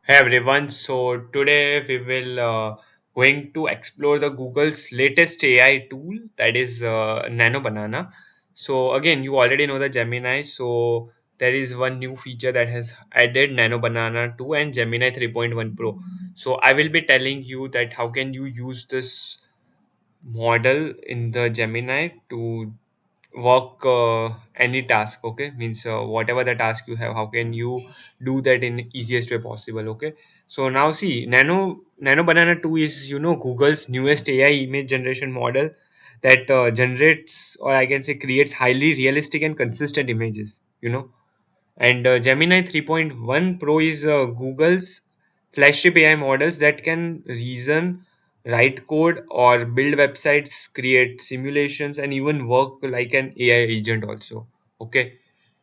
Hey everyone, so today we will going to explore the Google's latest AI tool that is Nano Banana. So again, you already know the Gemini, so there is one new feature that has added Nano Banana 2 and Gemini 3.1 Pro. So I will be telling you that how can you use this model in the Gemini to work any task. Okay, means whatever the task you have, how can you do that in easiest way possible. Okay, so now see, Nano Banana 2 is Google's newest AI image generation model that generates, or I can say creates, highly realistic and consistent images. And Gemini 3.1 Pro is Google's flagship AI models that can reason, write code, or build websites, create simulations, and even work like an AI agent also. Okay.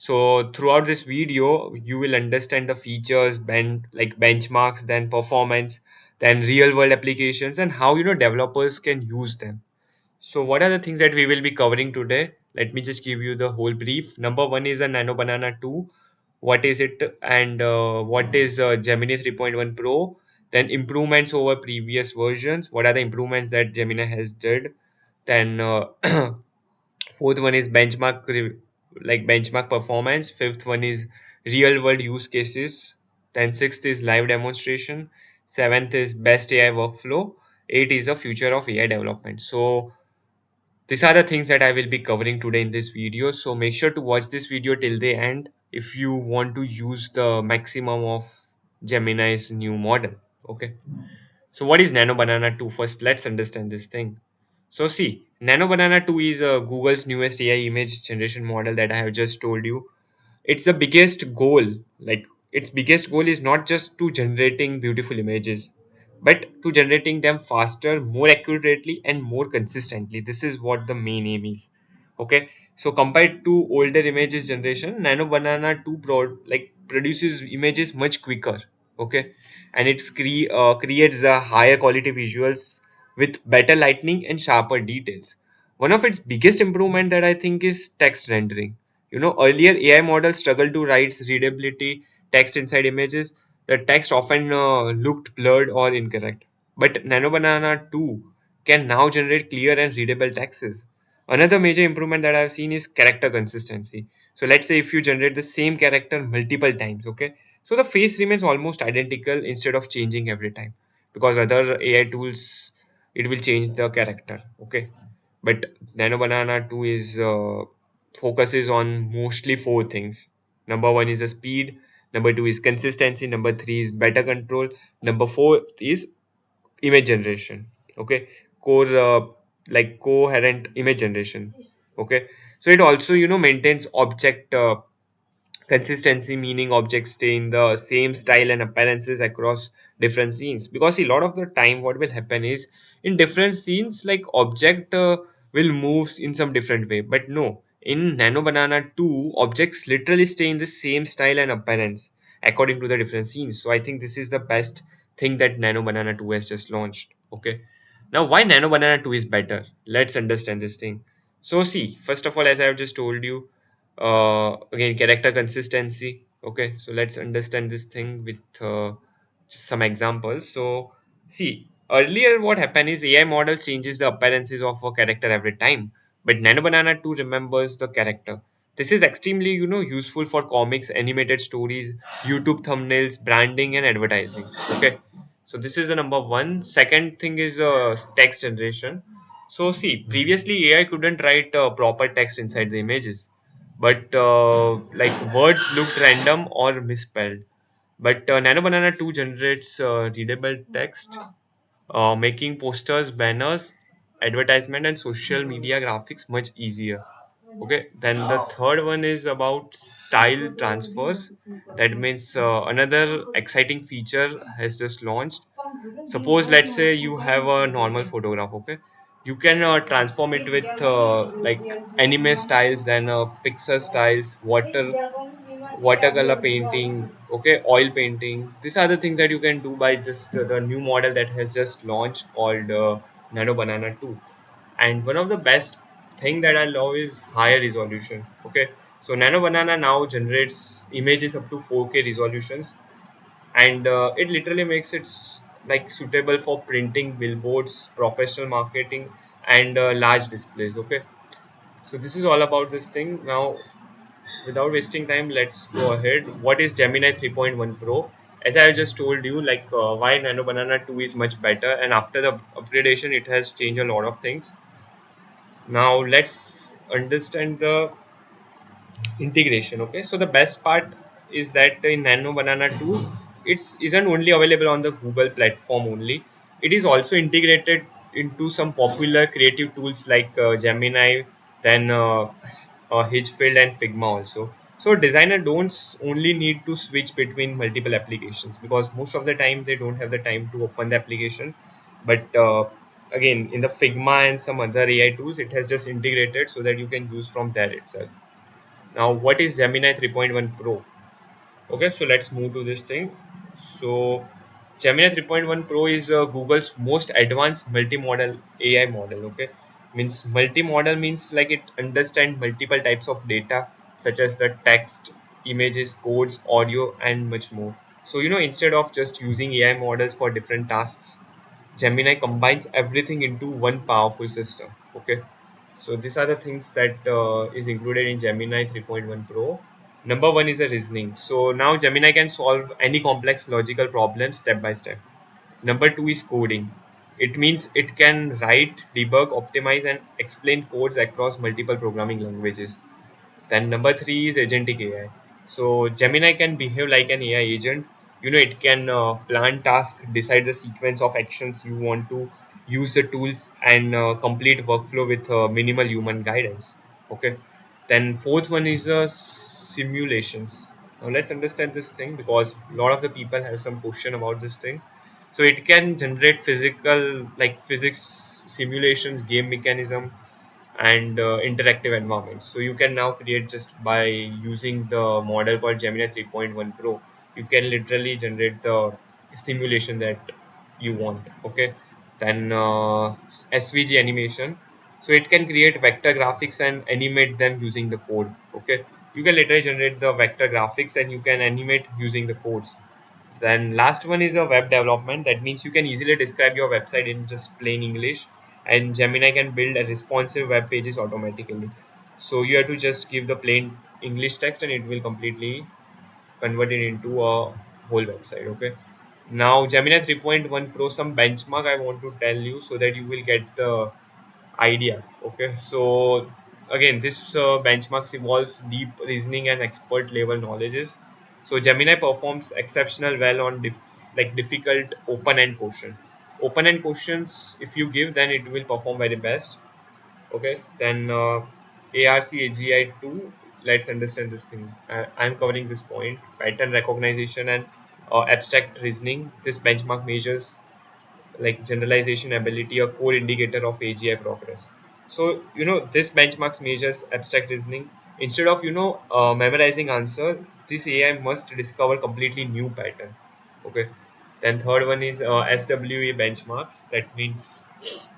So throughout this video, you will understand the features, like benchmarks, then performance, then real world applications, and how developers can use them. So, what are the things that we will be covering today? Let me just give you the whole brief. Number one is a Nano Banana 2. What is it, and what is Gemini 3.1 Pro? Then improvements over previous versions. What are the improvements that Gemini has did? Then fourth one is benchmark performance. Fifth one is real world use cases. Then sixth is live demonstration. Seventh is best AI workflow. Eight is the future of AI development. So these are the things that I will be covering today in this video. So make sure to watch this video till the end if you want to use the maximum of Gemini's new model. Okay. So what is Nano Banana 2? First, let's understand this thing. So see, Nano Banana 2 is Google's newest AI image generation model that I have just told you. It's the biggest goal. Like, its biggest goal is not just to generating beautiful images, but to generating them faster, more accurately, and more consistently. This is what the main aim is. Okay, so compared to older images generation, Nano Banana 2 produces images much quicker. Okay, and creates a higher quality visuals with better lighting and sharper details. One of its biggest improvement that I think is text rendering. Earlier AI models struggled to write readability text inside images. The text often looked blurred or incorrect. But Nano Banana 2 can now generate clear and readable texts. Another major improvement that I've seen is character consistency. So let's say if you generate the same character multiple times, okay? So the face remains almost identical instead of changing every time. Because other AI tools, it will change the character, okay? But Nano Banana 2 is focuses on mostly four things. Number one is the speed, number two is consistency, number three is better control, number four is image generation. Okay, core coherent image generation. Okay, so it also maintains object consistency, meaning objects stay in the same style and appearances across different scenes. Because see, a lot of the time what will happen is in different scenes, like object will move in some different way, but no, in Nano Banana 2 objects literally stay in the same style and appearance according to the different scenes. So I think this is the best thing that Nano Banana 2 has just launched. Okay, now why Nano Banana 2 is better, let's understand this thing. So see, first of all, as I have just told you, again, character consistency. Okay, so let's understand this thing with some examples. So see, earlier what happened is AI model changes the appearances of a character every time, but Nano Banana 2 remembers the character. This is extremely useful for comics, animated stories, YouTube thumbnails, branding, and advertising. Okay, so this is the number one. Second thing is text generation. So see, previously AI couldn't write proper text inside the images, but like words looked random or misspelled. But Nano Banana 2 generates readable text, making posters, banners, advertisement, and social media graphics much easier. Okay, then the third one is about style transfers. That means another exciting feature has just launched. Suppose, let's say you have a normal photograph, okay? You can transform it with like anime styles, then pixel styles, watercolor painting, okay, oil painting. These are the things that you can do by just the new model that has just launched called Nano Banana 2. And one of the best thing that I love is higher resolution. Okay, so Nano Banana now generates images up to 4K resolutions, and it literally makes it like suitable for printing, billboards, professional marketing, and large displays. Okay, so this is all about this thing. Now, without wasting time, let's go ahead. What is Gemini 3.1 Pro? As I just told you, like why Nano Banana 2 is much better, and after the upgradation, it has changed a lot of things. Now, let's understand the integration. Okay, so the best part is that in Nano Banana 2, it's isn't only available on the Google platform only. It is also integrated into some popular creative tools like Gemini, then Hitchfield and Figma also. So designer don't only need to switch between multiple applications, because most of the time they don't have the time to open the application. But again, in the Figma and some other AI tools, it has just integrated so that you can use from there itself. Now, what is Gemini 3.1 Pro? Okay, so let's move to this thing. So, Gemini 3.1 Pro is Google's most advanced multimodal AI model. Okay, means multimodal means like it understands multiple types of data, such as the text, images, codes, audio, and much more. So, instead of just using AI models for different tasks, Gemini combines everything into one powerful system. Okay, so these are the things that is included in Gemini 3.1 Pro. Number one is a reasoning. So now Gemini can solve any complex logical problem step by step. Number two is coding. It means it can write, debug, optimize, and explain codes across multiple programming languages. Then number three is agentic AI. So Gemini can behave like an AI agent. It can plan tasks, decide the sequence of actions you want to use the tools, and complete workflow with minimal human guidance. Okay. Then fourth one is simulations. Now let's understand this thing, because a lot of the people have some question about this thing. So it can generate physical, like physics simulations, game mechanism, and interactive environments. So you can now create, just by using the model called Gemini 3.1 Pro, you can literally generate the simulation that you want. Okay. Then SVG animation. So it can create vector graphics and animate them using the code. Okay. You can literally generate the vector graphics and you can animate using the codes. Then last one is a web development. That means you can easily describe your website in just plain English, and Gemini can build a responsive web pages automatically. So you have to just give the plain English text, and it will completely convert it into a whole website. Okay. Now Gemini 3.1 Pro, some benchmark I want to tell you so that you will get the idea. Okay, so again, this benchmarks involves deep reasoning and expert level knowledges. So Gemini performs exceptional well on like difficult open end question. Open end questions, if you give, then it will perform very best. Okay, then ARC 2. Let's understand this thing. I'm covering this point: pattern recognition and abstract reasoning. This benchmark measures like generalization ability, a core indicator of AGI progress. So this benchmarks measures abstract reasoning. Instead of memorizing answer, this AI must discover completely new pattern. Okay. Then third one is SWE benchmarks. That means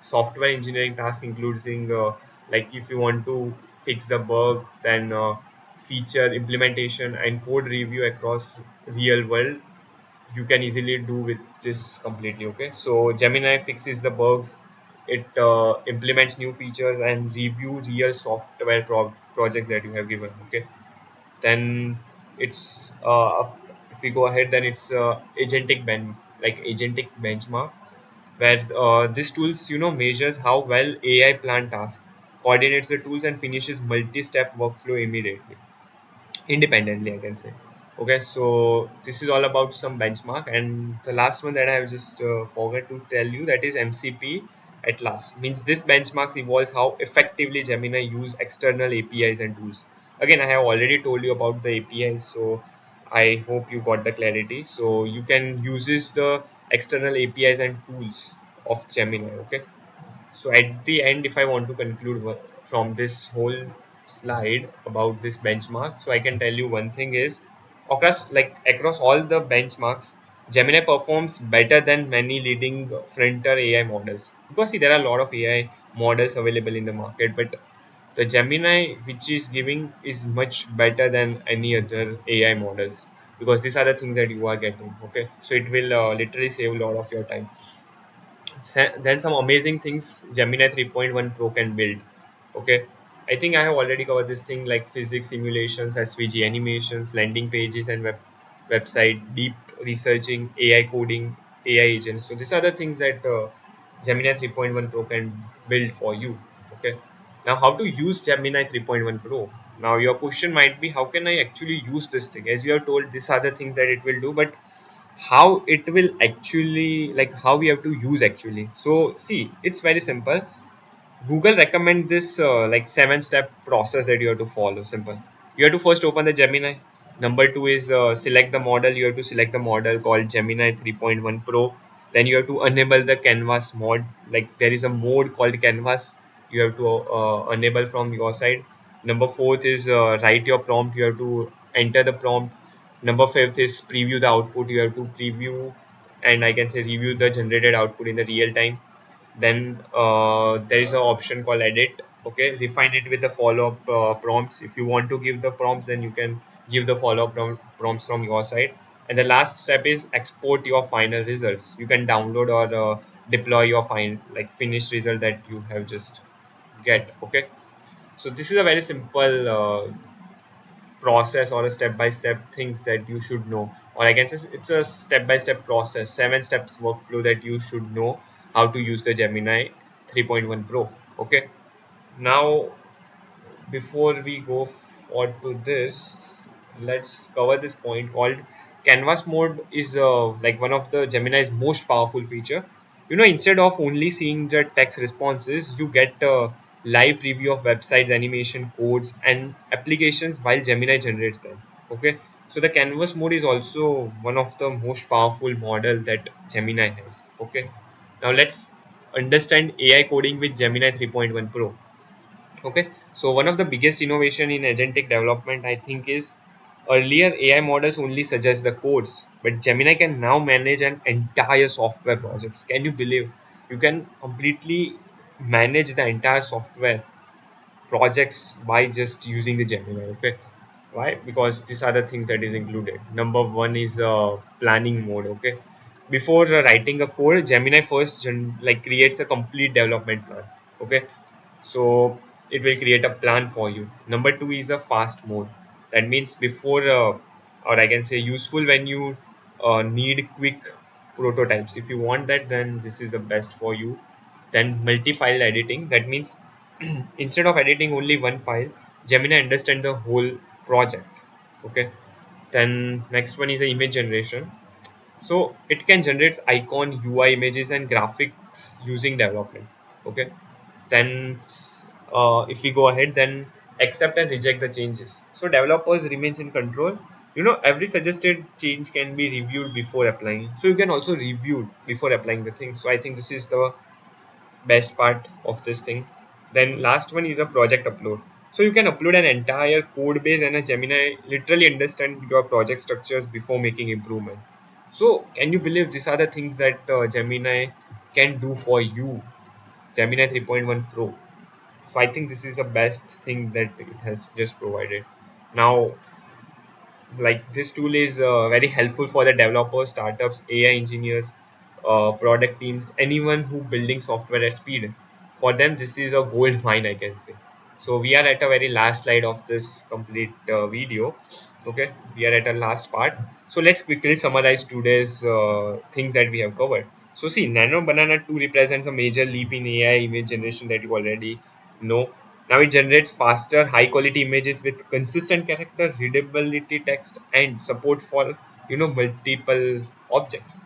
software engineering task, including like if you want to fix the bug, then feature implementation and code review across real world, you can easily do with this completely. Okay, so Gemini fixes the bugs, it implements new features and review real software projects that you have given. Okay, then it's if we go ahead, then it's agentic benchmark, where this tools measures how well AI plan tasks, coordinates the tools, and finishes multi-step workflow immediately, independently, I can say. Okay, so this is all about some benchmark, and the last one that I have just forgot to tell you, that is MCP at last. Means this benchmarks evolves how effectively Gemini use external APIs and tools. Again, I have already told you about the APIs, so I hope you got the clarity. So you can use the external APIs and tools of Gemini. Okay, so at the end, if I want to conclude from this whole slide about this benchmark, so I can tell you one thing is, across all the benchmarks, Gemini performs better than many leading frontier AI models. Because see, there are a lot of AI models available in the market, but the Gemini which is giving is much better than any other AI models. because these are the things that you are getting. Okay, so it will literally save a lot of your time. Then some amazing things Gemini 3.1 Pro can build. Okay, I think I have already covered this thing, like physics simulations, SVG animations, landing pages, and website deep researching, AI coding, AI agents. So these are the things that Gemini 3.1 Pro can build for you. Okay, now how to use Gemini 3.1 Pro? Now your question might be, how can I actually use this thing? As you are told, these are the things that it will do, but how it will actually, like, how we have to use actually. So see, it's very simple. Google recommend this like 7 step process that you have to follow. Simple. You have to first open the Gemini. Number two is select the model. You have to select the model called Gemini 3.1 Pro. Then you have to enable the canvas mode. Like, there is a mode called canvas. You have to enable from your side. Number fourth is write your prompt. You have to enter the prompt. Number fifth is preview the output. You have to preview, and I can say review the generated output in the real time. Then there is an option called edit. Okay, refine it with the follow-up prompts. If you want to give the prompts, then you can give the follow-up prompts from your side. And the last step is export your final results. You can download or deploy your like finished result that you have just get. Okay, so this is a very simple process or a step by step things that you should know, or I can say it's a step by step process, 7 steps workflow that you should know how to use the Gemini 3.1 Pro. Okay, now before we go on to this, let's cover this point called canvas mode is like one of the Gemini's most powerful feature. Instead of only seeing the text responses, you get a live preview of websites, animation, codes, and applications while Gemini generates them. Okay, so the canvas mode is also one of the most powerful model that Gemini has. Okay, now let's understand AI coding with Gemini 3.1 Pro. Okay, so one of the biggest innovation in agentic development, I think, is earlier AI models only suggest the codes, but Gemini can now manage an entire software projects. Can you believe you can completely manage the entire software projects by just using the Gemini? Okay, why? Because these are the things that is included. Number one is planning mode. Okay, before writing a code, Gemini first like creates a complete development plan. Okay, so it will create a plan for you. Number two is a fast mode. That means before or I can say useful when you need quick prototypes. If you want that, then this is the best for you. Then multi-file editing. That means instead of editing only one file, Gemini understand the whole project. Okay, then next one is the image generation. So it can generate icon, UI images, and graphics using development. Okay, then if we go ahead, then accept and reject the changes. So developers remains in control. Every suggested change can be reviewed before applying. So you can also review before applying the thing. So I think this is the best part of this thing. Then last one is a project upload. So you can upload an entire code base, and a Gemini literally understand your project structures before making improvement. So can you believe these are the things that Gemini can do for you? Gemini 3.1 Pro. So I think this is the best thing that it has just provided. Now, like, this tool is very helpful for the developers, startups, AI engineers, product teams, anyone who building software at speed. For them, this is a gold mine, I can say. So we are at a very last slide of this complete video. Okay, we are at a last part. So let's quickly summarize today's things that we have covered. So see, Nano Banana 2 represents a major leap in AI image generation that you already know. Now it generates faster, high quality images with consistent character, readability text, and support for multiple objects.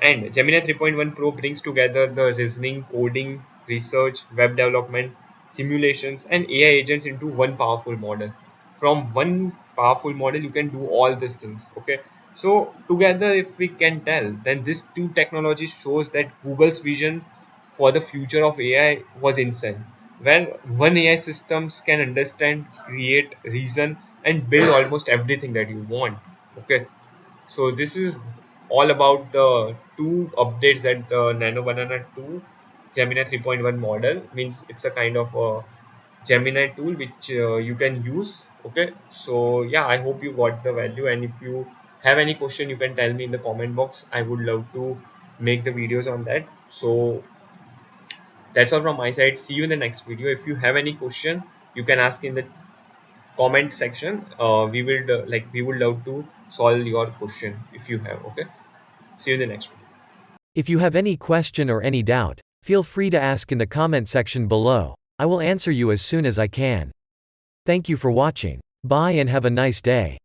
And Gemini 3.1 Pro brings together the reasoning, coding, research, web development, simulations, and AI agents into one powerful model. From one powerful model, you can do all these things. Okay. So together, if we can tell, then this two technology shows that Google's vision for the future of AI was insane. Where one AI systems can understand, create, reason, and build almost everything that you want. Okay, so this is all about the two updates that the Nano Banana 2 Gemini 3.1 model means. It's a kind of a Gemini tool which you can use. Okay, so yeah, I hope you got the value, and if you have any question, you can tell me in the comment box. I would love to make the videos on that. So that's all from my side. See you in the next video. If you have any question, you can ask in the comment section. We would love to solve your question if you have. Okay, see you in the next video. If you have any question or any doubt, feel free to ask in the comment section below. I will answer you as soon as I can. Thank you for watching. Bye and have a nice day.